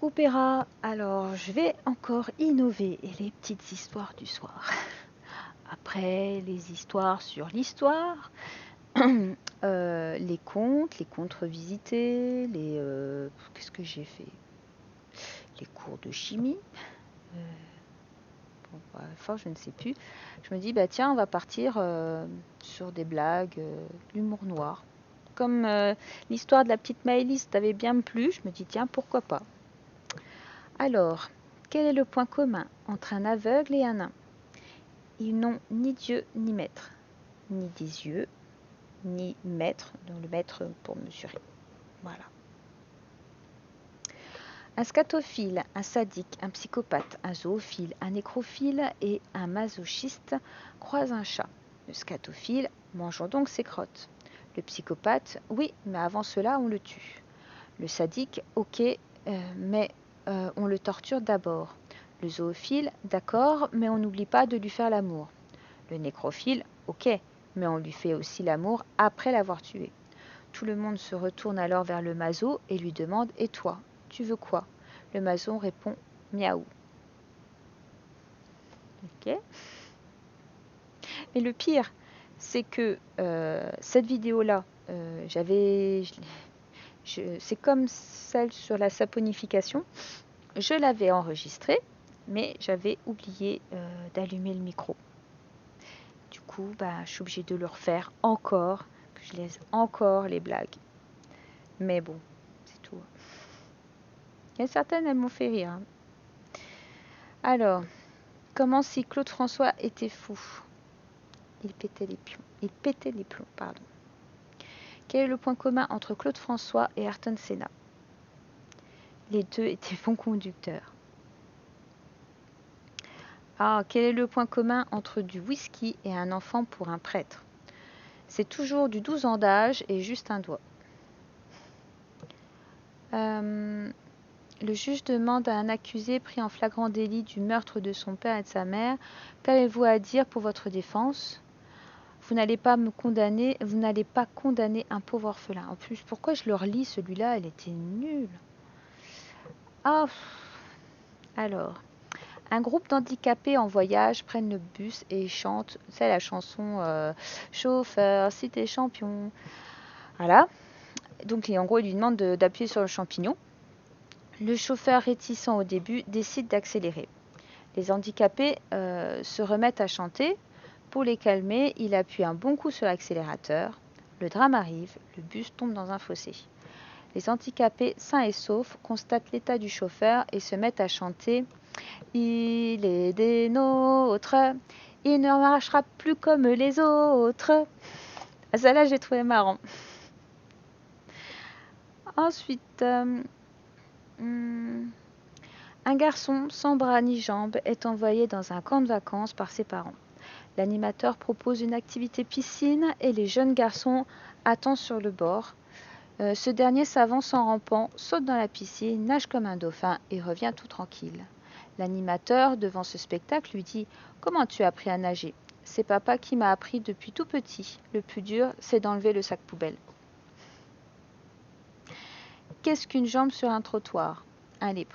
Opéra, alors je vais encore innover et les petites histoires du soir. Après les histoires sur l'histoire, les contes revisités, qu'est-ce que j'ai fait? Les cours de chimie. Bon, enfin, je ne sais plus. Je me dis, bah tiens, on va partir sur des blagues, l'humour noir. Comme l'histoire de la petite Maëlys t'avait bien plu, je me dis, tiens, pourquoi pas? Alors, quel est le point commun entre un aveugle et un nain? Ils n'ont ni Dieu ni maître, ni des yeux, ni maître, dont le maître pour mesurer. Voilà. Un scatophile, un sadique, un psychopathe, un zoophile, un nécrophile et un masochiste croisent un chat. Le scatophile, mangeons donc ses crottes. Le psychopathe, oui, mais avant cela, on le tue. Le sadique, ok, mais on le torture d'abord. Le zoophile, d'accord, mais on n'oublie pas de lui faire l'amour. Le nécrophile, ok, mais on lui fait aussi l'amour après l'avoir tué. Tout le monde se retourne alors vers le maso et lui demande « Et toi, tu veux quoi ?» Le maso répond « Miaou ». Ok. Et le pire, c'est que cette vidéo-là, c'est comme celle sur la saponification. Je l'avais enregistrée, mais j'avais oublié d'allumer le micro. Du coup, je suis obligée de le refaire encore, que je laisse encore les blagues. Mais bon, c'est tout. Il y a certaines, elles m'ont fait rire. Hein. Alors, comment si Claude François était fou? Il pétait les plombs. Il pétait les plombs, pardon. Quel est le point commun entre Claude François et Ayrton Senna? Les deux étaient bons conducteurs. Ah, quel est le point commun entre du whisky et un enfant pour un prêtre? C'est toujours du 12 ans d'âge et juste un doigt. Le juge demande à un accusé pris en flagrant délit du meurtre de son père et de sa mère, qu'avez-vous à dire pour votre défense? Vous n'allez pas me condamner, vous n'allez pas condamner un pauvre orphelin. En plus, pourquoi je le relis celui-là? Elle était nulle. Ah, alors, un groupe d'handicapés en voyage prennent le bus et chantent, c'est la chanson Chauffeur, si t'es champion. Voilà. Donc, en gros, il lui demande d'appuyer sur le champignon. Le chauffeur, réticent au début, décide d'accélérer. Les handicapés se remettent à chanter. Pour les calmer, il appuie un bon coup sur l'accélérateur. Le drame arrive, le bus tombe dans un fossé. Les handicapés, sains et saufs, constatent l'état du chauffeur et se mettent à chanter « Il est des nôtres, il ne marchera plus comme les autres ». Ça là, j'ai trouvé marrant. Ensuite, un garçon sans bras ni jambes est envoyé dans un camp de vacances par ses parents. L'animateur propose une activité piscine et les jeunes garçons attendent sur le bord. Ce dernier s'avance en rampant, saute dans la piscine, nage comme un dauphin et revient tout tranquille. L'animateur, devant ce spectacle, lui dit « Comment tu as appris à nager ?»« C'est papa qui m'a appris depuis tout petit. Le plus dur, c'est d'enlever le sac poubelle. » Qu'est-ce qu'une jambe sur un trottoir? Un lépreux.